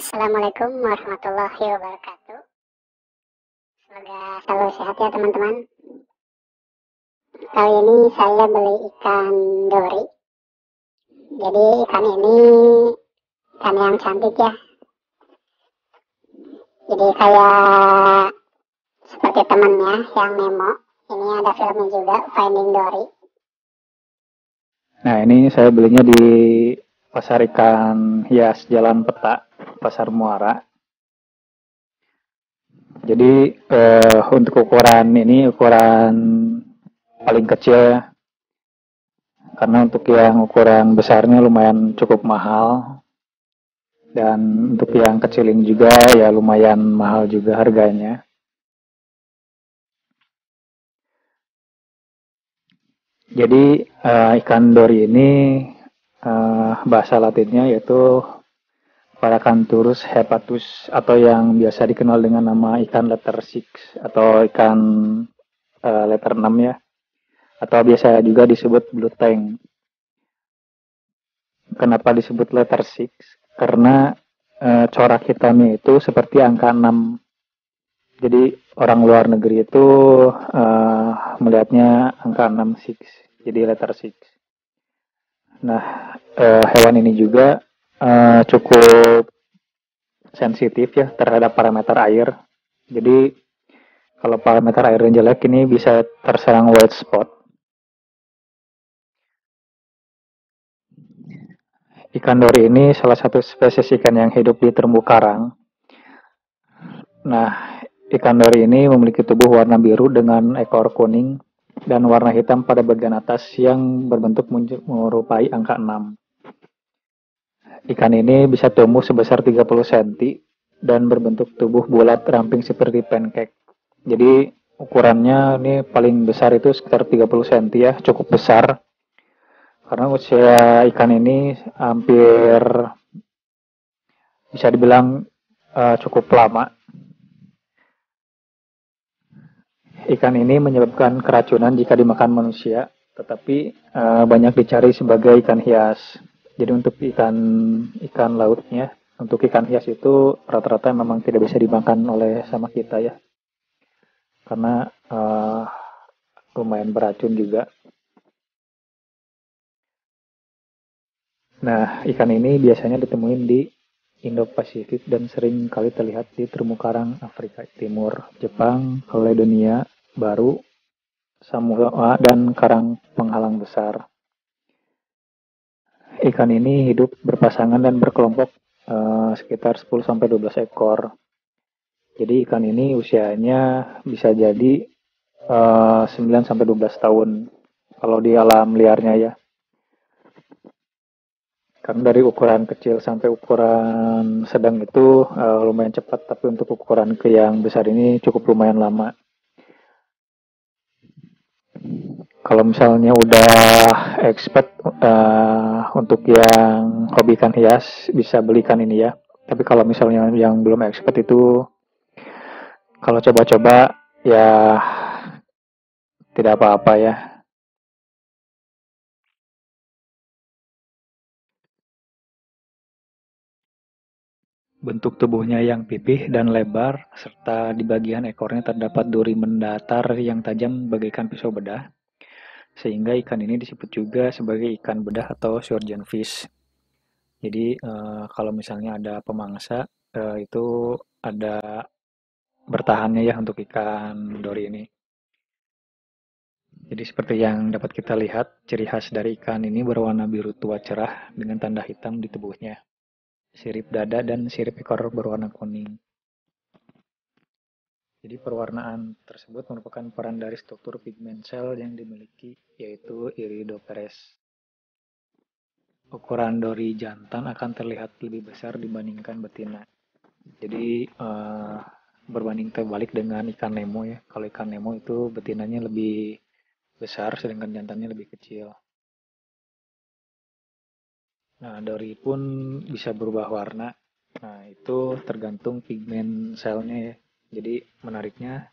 Assalamualaikum warahmatullahi wabarakatuh. Semoga selalu sehat ya teman-teman. Kali ini saya beli ikan dori. Jadi ikan ini ikan yang cantik ya. Jadi kayak seperti temannya yang Nemo. Ini ada filmnya juga, Finding Dory. Nah, ini saya belinya di pasar ikan hias Jalan Peta, Pasar Muara. Jadi untuk ukuran ini ukuran paling kecil ya. Karena untuk yang ukuran besarnya lumayan cukup mahal. Dan untuk yang kecilin juga ya lumayan mahal juga harganya. Jadi ikan dori ini bahasa latinnya yaitu Paracanthurus hepatus atau yang biasa dikenal dengan nama ikan letter six atau ikan letter 6 ya. Atau biasa juga disebut blue tank. Kenapa disebut letter six? Karena corak hitamnya itu seperti angka 6. Jadi orang luar negeri itu melihatnya angka 6 six. Jadi letter six. Nah, hewan ini juga cukup sensitif ya terhadap parameter air. Jadi kalau parameter airnya jelek ini bisa terserang white spot. Ikan dori ini salah satu spesies ikan yang hidup di terumbu karang. Nah, ikan dori ini memiliki tubuh warna biru dengan ekor kuning dan warna hitam pada bagian atas yang berbentuk menyerupai angka 6. Ikan ini bisa tumbuh sebesar 30 cm dan berbentuk tubuh bulat ramping seperti pancake. Jadi ukurannya ini paling besar itu sekitar 30 cm ya, cukup besar. Karena usia ikan ini hampir bisa dibilang cukup lama. Ikan ini menyebabkan keracunan jika dimakan manusia, tetapi banyak dicari sebagai ikan hias. Jadi untuk ikan lautnya, untuk ikan hias itu rata-rata memang tidak bisa dimakan oleh sama kita ya, karena lumayan beracun juga. Nah, ikan ini biasanya ditemuin di Indo-Pasifik dan sering kali terlihat di terumbu karang Afrika Timur, Jepang, Kaledonia Baru, Samoa, dan karang penghalang besar. Ikan ini hidup berpasangan dan berkelompok sekitar 10-12 ekor. Jadi ikan ini usianya bisa jadi 9-12 tahun kalau di alam liarnya ya. Karena dari ukuran kecil sampai ukuran sedang itu lumayan cepat, tapi untuk ukuran ke yang besar ini cukup lumayan lama. Kalau misalnya udah expert untuk yang hobi ikan hias bisa belikan ini ya. Tapi kalau misalnya yang belum expert itu kalau coba-coba ya tidak apa-apa ya. Bentuk tubuhnya yang pipih dan lebar serta di bagian ekornya terdapat duri mendatar yang tajam bagaikan pisau bedah. Sehingga ikan ini disebut juga sebagai ikan bedah atau surgeon fish. Jadi kalau misalnya ada pemangsa itu ada bertahannya ya untuk ikan dori ini. Jadi seperti yang dapat kita lihat, ciri khas dari ikan ini berwarna biru tua cerah dengan tanda hitam di tubuhnya. Sirip dada dan sirip ekor berwarna kuning. Jadi perwarnaan tersebut merupakan peran dari struktur pigmen sel yang dimiliki, yaitu iridoperes. Ukuran dori jantan akan terlihat lebih besar dibandingkan betina. Jadi berbanding terbalik dengan ikan Nemo ya. Kalau ikan Nemo itu betinanya lebih besar sedangkan jantannya lebih kecil. Nah, dori pun bisa berubah warna. Nah, itu tergantung pigmen selnya ya. Jadi menariknya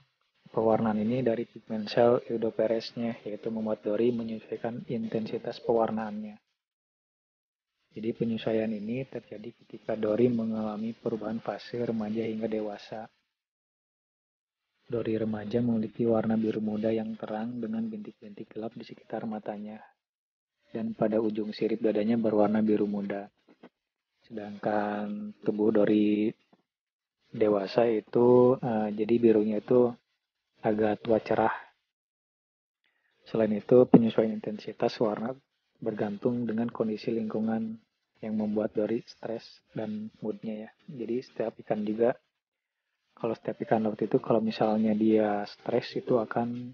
pewarnaan ini dari pigmen sel iridoperesnya, yaitu membuat dori menyesuaikan intensitas pewarnaannya. Jadi penyesuaian ini terjadi ketika Dori mengalami perubahan fase remaja hingga dewasa. Dori remaja memiliki warna biru muda yang terang dengan bintik-bintik gelap di sekitar matanya. Dan pada ujung sirip dadanya berwarna biru muda. Sedangkan tubuh Dori dewasa itu jadi birunya itu agak tua cerah. Selain itu, penyesuaian intensitas warna bergantung dengan kondisi lingkungan yang membuat Dori stres dan moodnya ya. Jadi setiap ikan juga, kalau setiap ikan laut itu kalau misalnya dia stres itu akan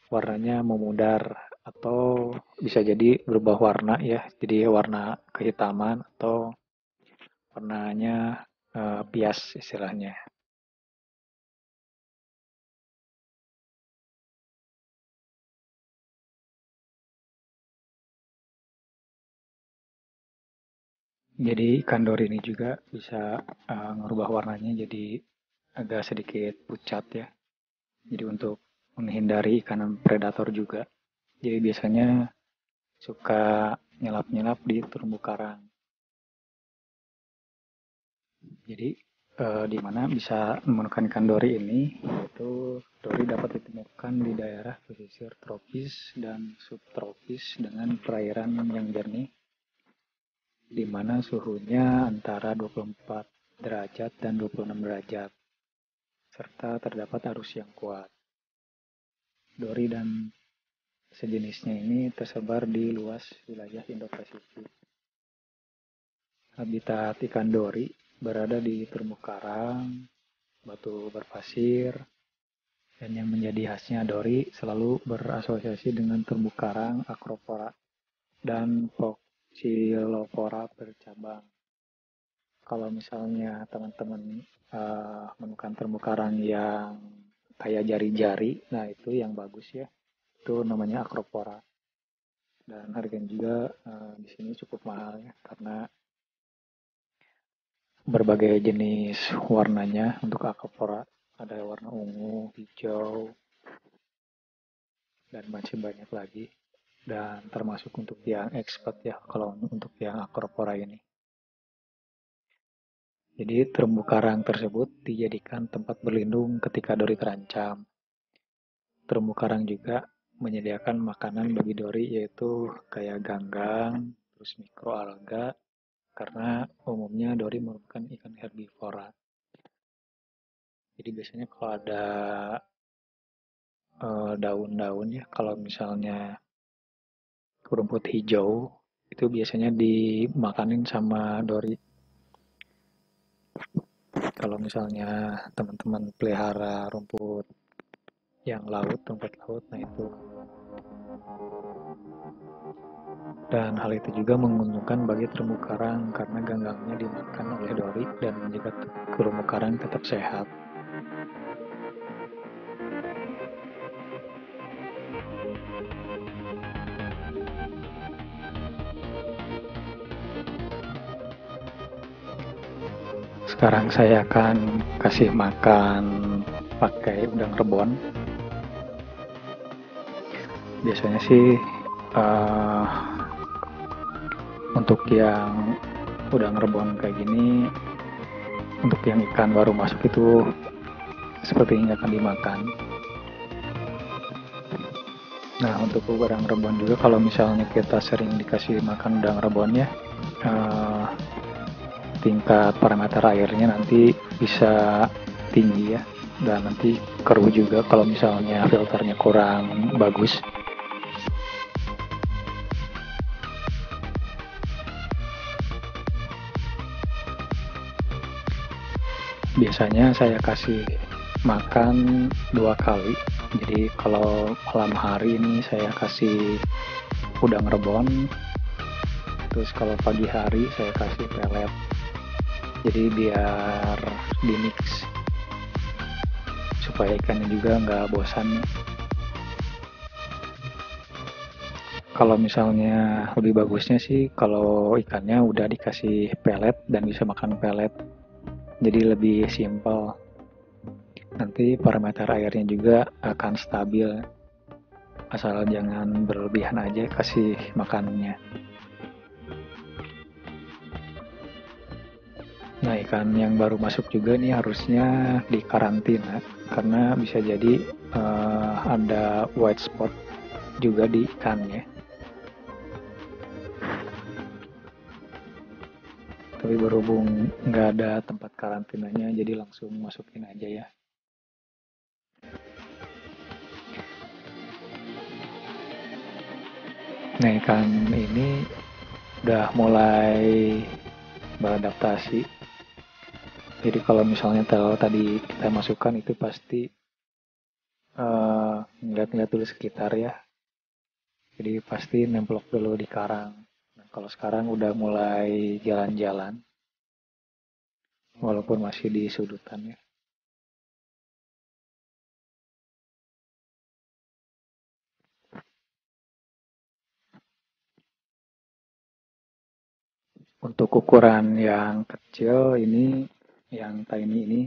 warnanya memudar atau bisa jadi berubah warna ya. Jadi warna kehitaman atau warnanya pias istilahnya. Jadi ikan Dori ini juga bisa ngerubah warnanya jadi agak sedikit pucat ya. Jadi untuk menghindari ikan predator juga. Jadi biasanya suka nyelap-nyelap di terumbu karang. Jadi di mana bisa menemukan ikan Dori ini, yaitu Dori dapat ditemukan di daerah pesisir tropis dan subtropis dengan perairan yang jernih, di mana suhunya antara 24 derajat dan 26 derajat, serta terdapat arus yang kuat. Dori dan sejenisnya ini tersebar di luas wilayah Indo-Pasifik. Habitat ikan Dori berada di terumbu karang, batu berpasir, dan yang menjadi khasnya Dori selalu berasosiasi dengan terumbu karang, Acropora, dan Poecilopora bercabang. Kalau misalnya teman-teman menemukan terumbu karang yang kayak jari-jari, nah itu yang bagus ya. Itu namanya Acropora. Dan harganya juga di sini cukup mahal ya, karena berbagai jenis warnanya untuk Acropora. Ada warna ungu, hijau, dan masih banyak lagi. Dan termasuk untuk yang expert ya, kalau untuk yang Acropora ini. Jadi terumbu karang tersebut dijadikan tempat berlindung ketika Dori terancam. Terumbu karang juga menyediakan makanan bagi Dori yaitu kayak ganggang, terus mikroalga, karena umumnya Dori merupakan ikan herbivora. Jadi biasanya kalau ada daun-daun ya, kalau misalnya rumput hijau, itu biasanya dimakanin sama Dori. Kalau misalnya teman-teman pelihara rumput yang laut, rumput laut, nah itu. Dan hal itu juga menguntungkan bagi terumbu karang karena ganggangnya dimakan oleh Dori dan menjaga terumbu karang tetap sehat. Sekarang saya akan kasih makan pakai udang rebon. Biasanya sih untuk yang udang rebon kayak gini, untuk yang ikan baru masuk itu sepertinya akan dimakan. Nah, untuk udang rebon juga kalau misalnya kita sering dikasih makan udang rebon ya, tingkat parameter airnya nanti bisa tinggi ya, dan nanti keruh juga kalau misalnya filternya kurang bagus. Biasanya saya kasih makan 2 kali. Jadi kalau malam hari ini saya kasih udang rebon, terus kalau pagi hari saya kasih pelet. Jadi biar dimix supaya ikannya juga nggak bosan. Kalau misalnya lebih bagusnya sih kalau ikannya udah dikasih pelet dan bisa makan pelet, jadi lebih simpel. Nanti parameter airnya juga akan stabil, asal jangan berlebihan aja kasih makannya. Nah, ikan yang baru masuk juga nih harusnya dikarantina karena bisa jadi ada white spot juga di ikannya. Tapi berhubung nggak ada tempat karantinanya, jadi langsung masukin aja ya. Nah, ikan ini udah mulai beradaptasi. Jadi kalau misalnya tadi kita masukkan itu pasti ngeliat-ngeliat dulu sekitar ya. Jadi pasti nemplok dulu di karang. Nah, kalau sekarang udah mulai jalan-jalan, walaupun masih di sudutan ya. Untuk ukuran yang kecil ini, yang tiny ini,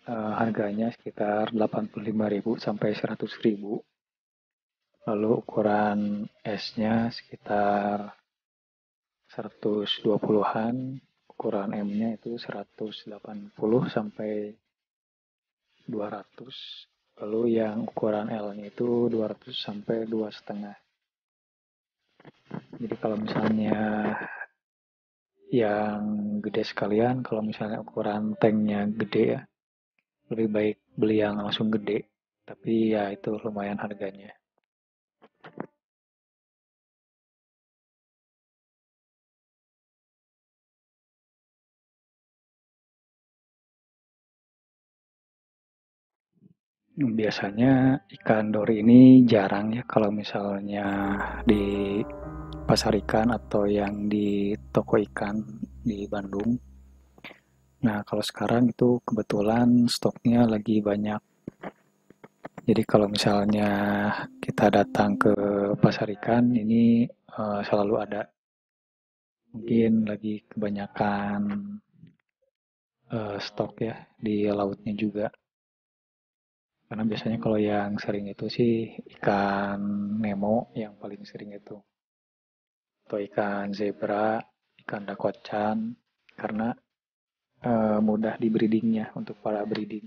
harganya sekitar 85.000 sampai 100.000. Lalu ukuran S-nya sekitar 120-an, ukuran M-nya itu 180 sampai 200. Lalu yang ukuran L-nya itu 200 sampai 2,5. Jadi kalau misalnya yang gede sekalian, kalau misalnya ukuran tanknya gede ya, lebih baik beli yang langsung gede. Tapi ya itu lumayan harganya. Biasanya ikan dori ini jarang ya kalau misalnya di pasar ikan atau yang di toko ikan di Bandung. Nah, kalau sekarang itu kebetulan stoknya lagi banyak. Jadi kalau misalnya kita datang ke pasar ikan ini selalu ada. Mungkin lagi kebanyakan stok ya di lautnya juga. Karena biasanya kalau yang sering itu sih ikan Nemo yang paling sering itu. Atau ikan zebra, ikan dakocan. Karena mudah di breedingnya untuk para breeding.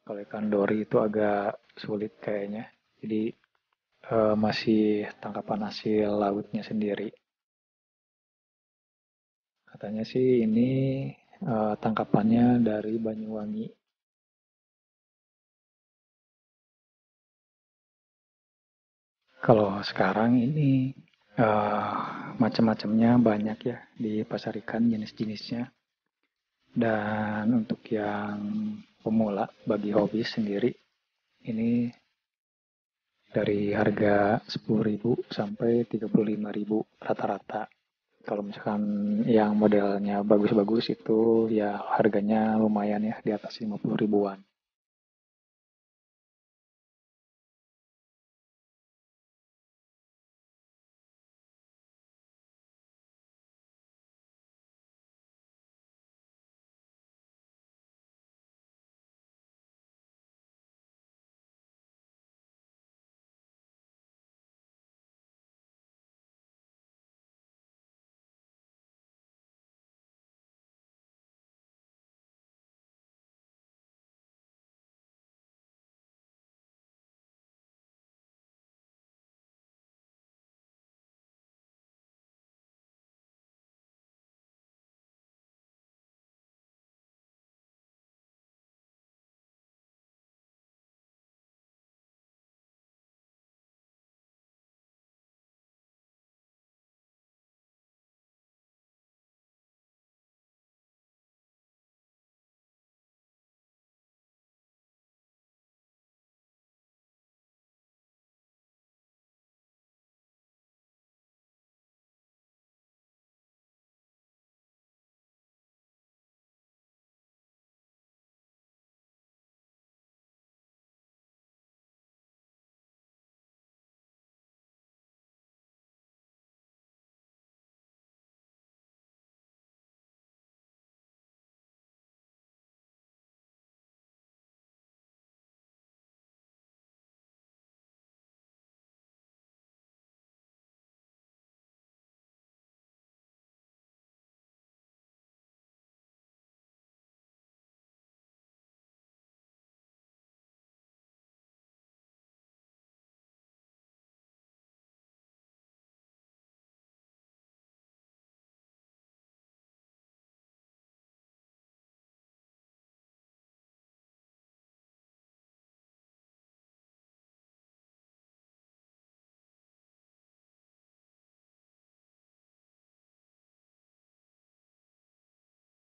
Kalau ikan dori itu agak sulit kayaknya. Jadi masih tangkapan hasil lautnya sendiri. Katanya sih ini tangkapannya dari Banyuwangi. Kalau sekarang ini macam-macamnya banyak ya di pasar ikan jenis-jenisnya. Dan untuk yang pemula bagi hobi sendiri ini dari harga 10.000 sampai 35.000 rata-rata. Kalau misalkan yang modelnya bagus-bagus itu ya harganya lumayan ya di atas 50 ribuan.